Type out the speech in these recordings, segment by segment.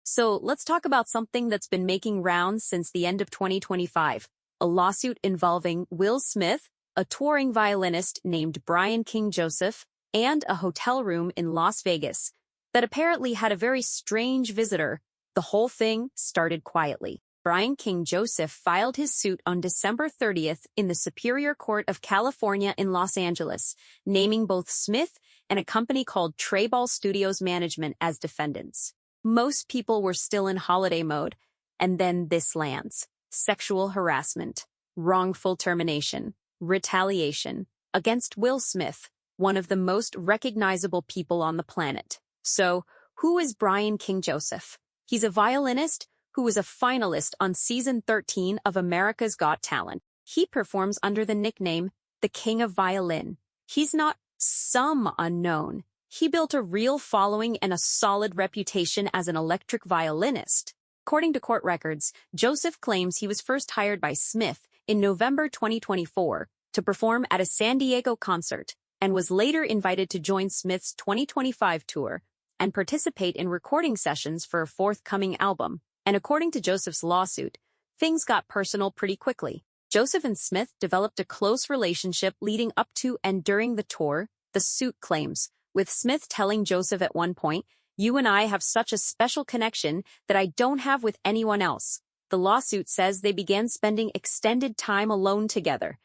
So let's talk about something that's been making rounds since the end of 2025, a lawsuit involving Will Smith, a touring violinist named Brian King Joseph, and a hotel room in Las Vegas that apparently had a very strange visitor. The whole thing started quietly. Brian King Joseph filed his suit on December 30th in the Superior Court of California in Los Angeles, naming both Smith and a company called Treyball Studios Management as defendants. Most people were still in holiday mode, and then this lands. Sexual harassment, wrongful termination, retaliation, against Will Smith, one of the most recognizable people on the planet. So, who is Brian King Joseph? He's a violinist who was a finalist on season 13 of America's Got Talent. He performs under the nickname the King of Violin. He's not some unknown. He built a real following and a solid reputation as an electric violinist. According to court records, Joseph claims he was first hired by Smith in November 2024 to perform at a San Diego concert and was later invited to join Smith's 2025 tour and participate in recording sessions for a forthcoming album. And according to Joseph's lawsuit, things got personal pretty quickly. Joseph and Smith developed a close relationship leading up to and during the tour, the suit claims, with Smith telling Joseph at one point, "You and I have such a special connection that I don't have with anyone else." The lawsuit says they began spending extended time alone together.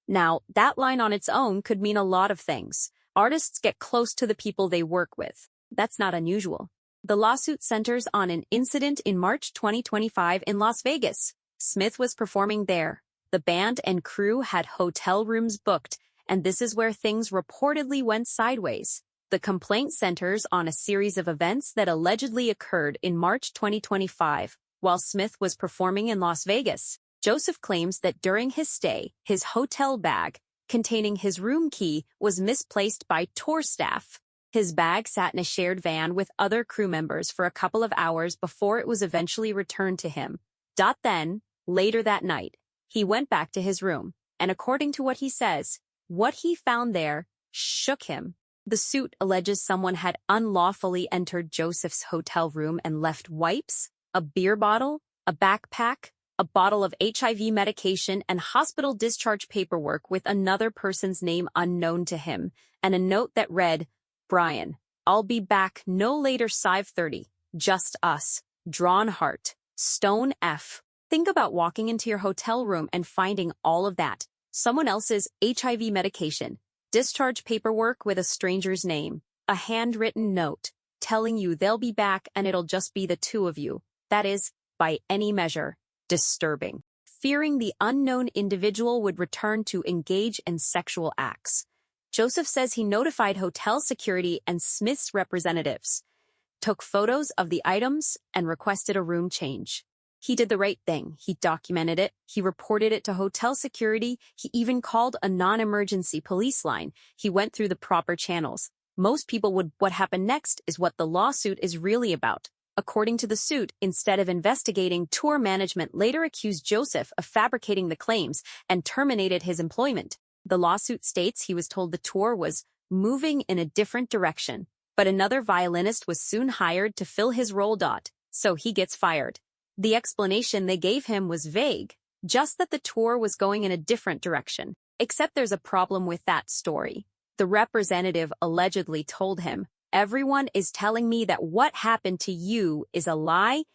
Now, that line on its own could mean a lot of things. Artists get close to the people they work with. That's not unusual. The lawsuit centers on an incident in March 2025 in Las Vegas. Smith was performing there. The band and crew had hotel rooms booked, and this is where things reportedly went sideways. The complaint centers on a series of events that allegedly occurred in March 2025 while Smith was performing in Las Vegas. Joseph claims that during his stay, his hotel bag, containing his room key, was misplaced by tour staff. His bag sat in a shared van with other crew members for a couple of hours before it was eventually returned to him. Then, later that night, he went back to his room, and according to what he says, what he found there shook him. The suit alleges someone had unlawfully entered Joseph's hotel room and left wipes, a beer bottle, a backpack, a bottle of HIV medication, and hospital discharge paperwork with another person's name unknown to him, and a note that read, "Brian, I'll be back no later 5:30. Just us. Drawn heart. Stone F." Think about walking into your hotel room and finding all of that. Someone else's HIV medication, discharge paperwork with a stranger's name, a handwritten note telling you they'll be back and it'll just be the two of you. That is, by any measure, disturbing. Fearing the unknown individual would return to engage in sexual acts. Joseph says he notified hotel security and Smith's representatives, took photos of the items, and requested a room change. He did the right thing. He documented it. He reported it to hotel security. He even called a non-emergency police line. He went through the proper channels. Most people would. What happened next is what the lawsuit is really about. According to the suit, instead of investigating, tour management later accused Joseph of fabricating the claims and terminated his employment. The lawsuit states he was told the tour was moving in a different direction, but another violinist was soon hired to fill his role. So he gets fired. The explanation they gave him was vague, just that the tour was going in a different direction. Except there's a problem with that story. The representative allegedly told him, "Everyone is telling me that what happened to you is a lie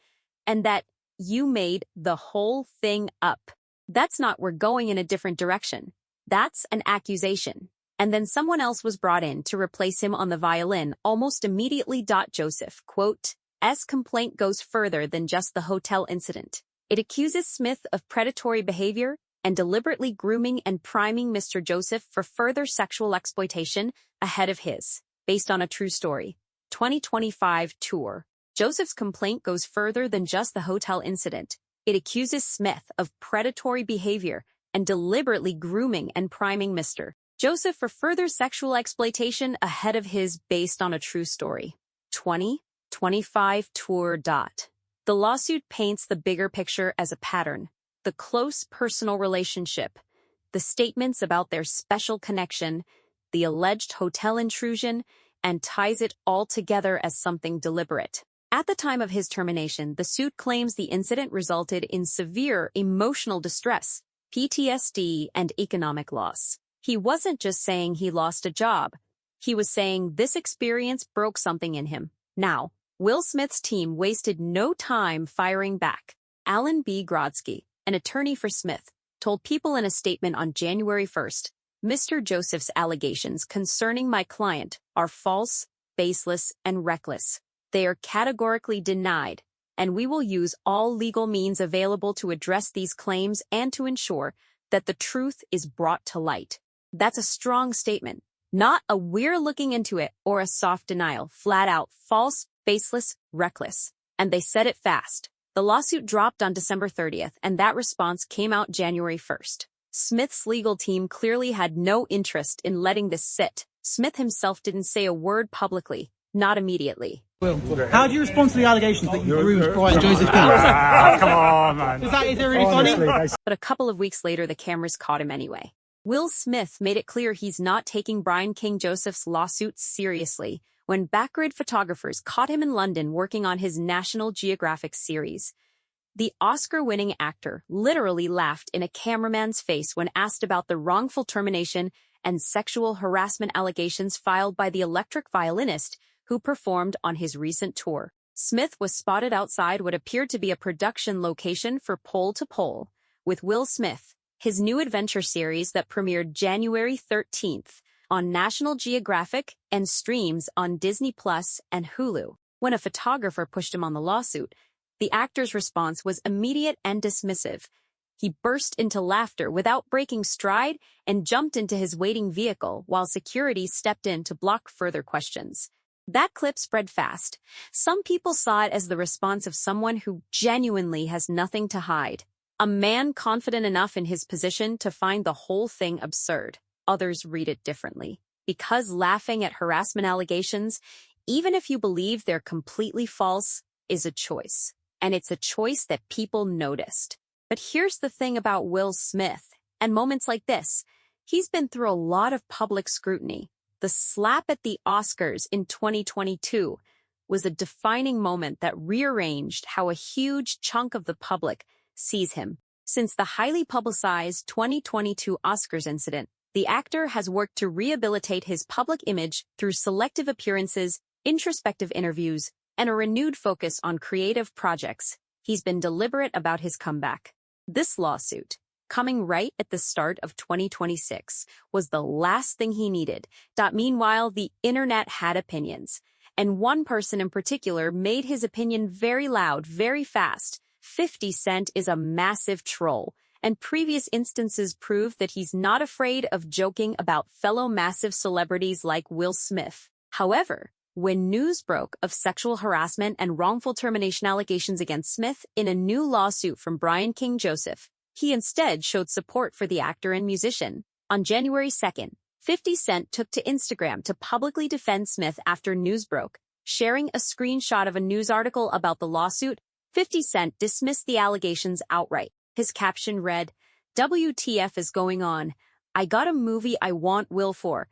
and that you made the whole thing up. That's not we're going in a different direction. That's an accusation." And then someone else was brought in to replace him on the violin almost immediately. Joseph, quote, "S complaint goes further than just the hotel incident. It accuses Smith of predatory behavior and deliberately grooming and priming Mr. Joseph for further sexual exploitation ahead of his, based on a true story, 2025 tour. Joseph's complaint goes further than just the hotel incident. It accuses Smith of predatory behavior and deliberately grooming and priming Mr. Joseph for further sexual exploitation ahead of his, based on a true story, 2025 tour. The lawsuit paints the bigger picture as a pattern. The close personal relationship, the statements about their special connection, the alleged hotel intrusion, and ties it all together as something deliberate. At the time of his termination, the suit claims the incident resulted in severe emotional distress, PTSD, and economic loss. He wasn't just saying he lost a job. He was saying this experience broke something in him. Now, Will Smith's team wasted no time firing back. Alan B. Grodsky, an attorney for Smith, told People in a statement on January 1st, Mr. Joseph's allegations concerning my client are false, baseless, and reckless. They are categorically denied, and we will use all legal means available to address these claims and to ensure that the truth is brought to light. That's a strong statement, not a "we're looking into it" or a soft denial, flat out false, baseless, reckless. And they said it fast. The lawsuit dropped on December 30th, and that response came out January 1st. Smith's legal team clearly had no interest in letting this sit. Smith himself didn't say a word publicly, not immediately. How do you respond to the allegations that you groomed Brian Joseph King? Come on, man. Is it really funny? But a couple of weeks later, the cameras caught him anyway. Will Smith made it clear he's not taking Brian King Joseph's lawsuit seriously when backgrid photographers caught him in London working on his National Geographic series. The Oscar-winning actor literally laughed in a cameraman's face when asked about the wrongful termination and sexual harassment allegations filed by the electric violinist who performed on his recent tour. Smith was spotted outside what appeared to be a production location for Pole to Pole with Will Smith, his new adventure series that premiered January 13th on National Geographic and streams on Disney Plus and Hulu. When a photographer pushed him on the lawsuit, the actor's response was immediate and dismissive. He burst into laughter without breaking stride and jumped into his waiting vehicle while security stepped in to block further questions. That clip spread fast. Some people saw it as the response of someone who genuinely has nothing to hide. A man confident enough in his position to find the whole thing absurd. Others read it differently. Because laughing at harassment allegations, even if you believe they're completely false, is a choice. And it's a choice that people noticed. But here's the thing about Will Smith, and moments like this. He's been through a lot of public scrutiny. The slap at the Oscars in 2022 was a defining moment that rearranged how a huge chunk of the public sees him. Since the highly publicized 2022 Oscars incident, the actor has worked to rehabilitate his public image through selective appearances, introspective interviews, and a renewed focus on creative projects. He's been deliberate about his comeback. This lawsuit, coming right at the start of 2026, was the last thing he needed. Meanwhile, the internet had opinions, and one person in particular made his opinion very loud, very fast. 50 Cent is a massive troll, and previous instances prove that he's not afraid of joking about fellow massive celebrities like Will Smith. However, when news broke of sexual harassment and wrongful termination allegations against Smith in a new lawsuit from Brian King Joseph, he instead showed support for the actor and musician. On January 2nd, 50 Cent took to Instagram to publicly defend Smith after news broke. Sharing a screenshot of a news article about the lawsuit, 50 Cent dismissed the allegations outright. His caption read, "WTF is going on? I got a movie I want Will for.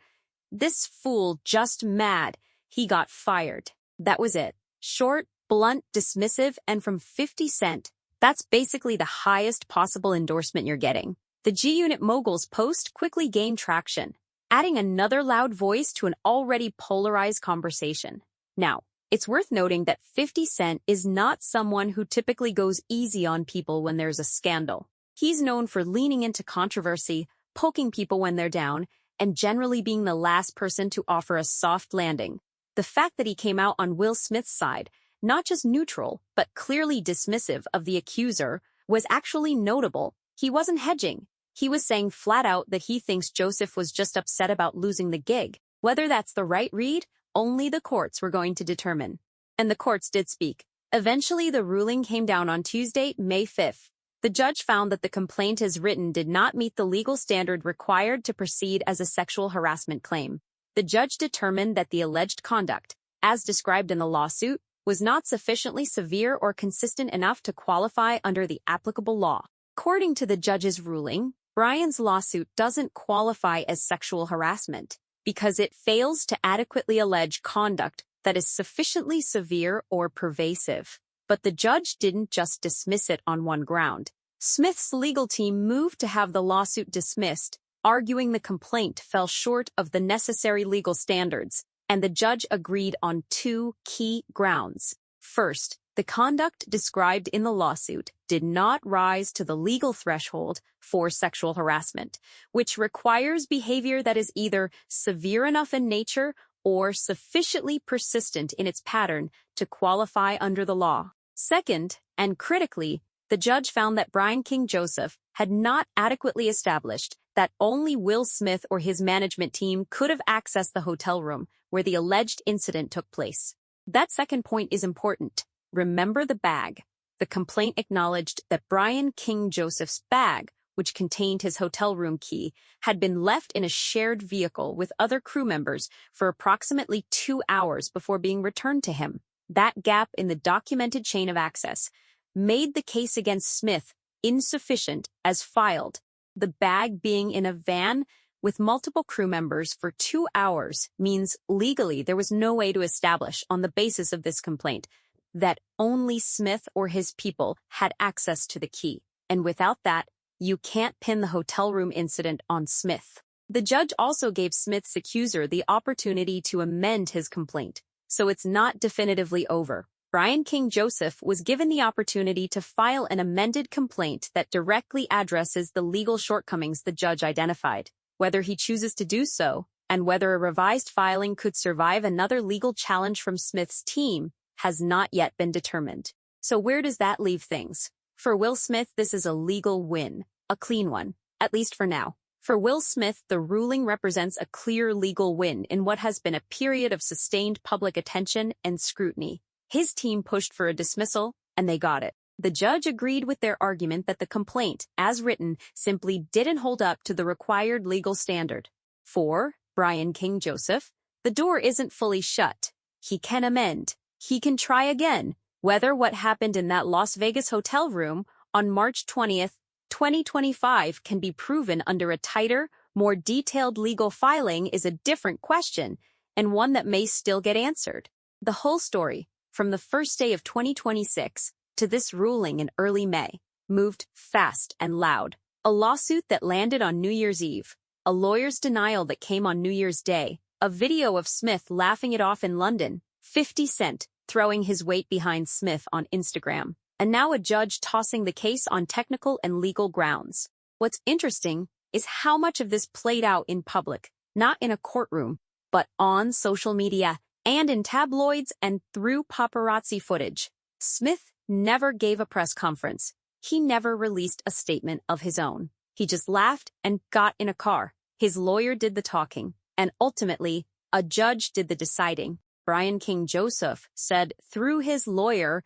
This fool just mad. He got fired." That was it. Short, blunt, dismissive, and from 50 Cent. That's basically the highest possible endorsement you're getting. The G-Unit mogul's post quickly gained traction, adding another loud voice to an already polarized conversation. Now, it's worth noting that 50 Cent is not someone who typically goes easy on people when there's a scandal. He's known for leaning into controversy, poking people when they're down, and generally being the last person to offer a soft landing. The fact that he came out on Will Smith's side, not just neutral, but clearly dismissive of the accuser, was actually notable. He wasn't hedging. He was saying flat out that he thinks Joseph was just upset about losing the gig. Whether that's the right read, only the courts were going to determine. And the courts did speak. Eventually, the ruling came down on Tuesday, May 5th. The judge found that the complaint as written did not meet the legal standard required to proceed as a sexual harassment claim. The judge determined that the alleged conduct, as described in the lawsuit, was not sufficiently severe or consistent enough to qualify under the applicable law. According to the judge's ruling, Brian's lawsuit doesn't qualify as sexual harassment because it fails to adequately allege conduct that is sufficiently severe or pervasive. But the judge didn't just dismiss it on one ground. Smith's legal team moved to have the lawsuit dismissed, arguing the complaint fell short of the necessary legal standards, and the judge agreed on two key grounds. First, the conduct described in the lawsuit did not rise to the legal threshold for sexual harassment, which requires behavior that is either severe enough in nature or sufficiently persistent in its pattern to qualify under the law. Second, and critically, the judge found that Brian King Joseph had not adequately established that only Will Smith or his management team could have accessed the hotel room where the alleged incident took place. That second point is important. Remember the bag. The complaint acknowledged that Brian King Joseph's bag, which contained his hotel room key, had been left in a shared vehicle with other crew members for approximately 2 hours before being returned to him. That gap in the documented chain of access made the case against Smith insufficient as filed. The bag being in a van with multiple crew members for 2 hours means legally there was no way to establish on the basis of this complaint that only Smith or his people had access to the key. And without that, you can't pin the hotel room incident on Smith. The judge also gave Smith's accuser the opportunity to amend his complaint, so it's not definitively over. Brian King Joseph was given the opportunity to file an amended complaint that directly addresses the legal shortcomings the judge identified. Whether he chooses to do so, and whether a revised filing could survive another legal challenge from Smith's team, has not yet been determined. So where does that leave things? For Will Smith, this is a legal win, a clean one, at least for now. For Will Smith, the ruling represents a clear legal win in what has been a period of sustained public attention and scrutiny. His team pushed for a dismissal, and they got it. The judge agreed with their argument that the complaint, as written, simply didn't hold up to the required legal standard. For Brian King Joseph, the door isn't fully shut. He can amend. He can try again. Whether what happened in that Las Vegas hotel room on March 20th, 2025 can be proven under a tighter, more detailed legal filing is a different question, and one that may still get answered. The whole story, from the first day of 2026 to this ruling in early May, moved fast and loud. A lawsuit that landed on New Year's Eve, a lawyer's denial that came on New Year's Day, a video of Smith laughing it off in London, 50 Cent throwing his weight behind Smith on Instagram, and now a judge tossing the case on technical and legal grounds. What's interesting is how much of this played out in public, not in a courtroom, but on social media and in tabloids and through paparazzi footage. Smith never gave a press conference. He never released a statement of his own. He just laughed and got in a car. His lawyer did the talking, and ultimately, a judge did the deciding. Brian King Joseph said through his lawyer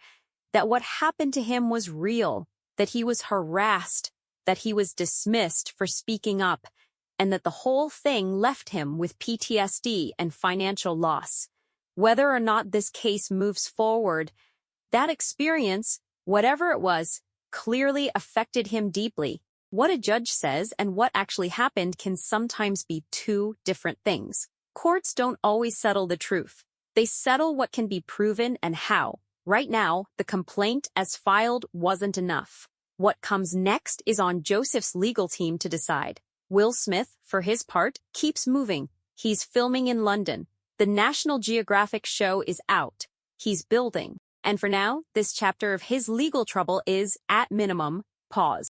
that what happened to him was real, that he was harassed, that he was dismissed for speaking up, and that the whole thing left him with PTSD and financial loss. Whether or not this case moves forward, that experience, whatever it was, clearly affected him deeply. What a judge says and what actually happened can sometimes be two different things. Courts don't always settle the truth. They settle what can be proven and how. Right now, the complaint as filed wasn't enough. What comes next is on Joseph's legal team to decide. Will Smith, for his part, keeps moving. He's filming in London. The National Geographic show is out. He's building. And for now, this chapter of his legal trouble is, at minimum, paused.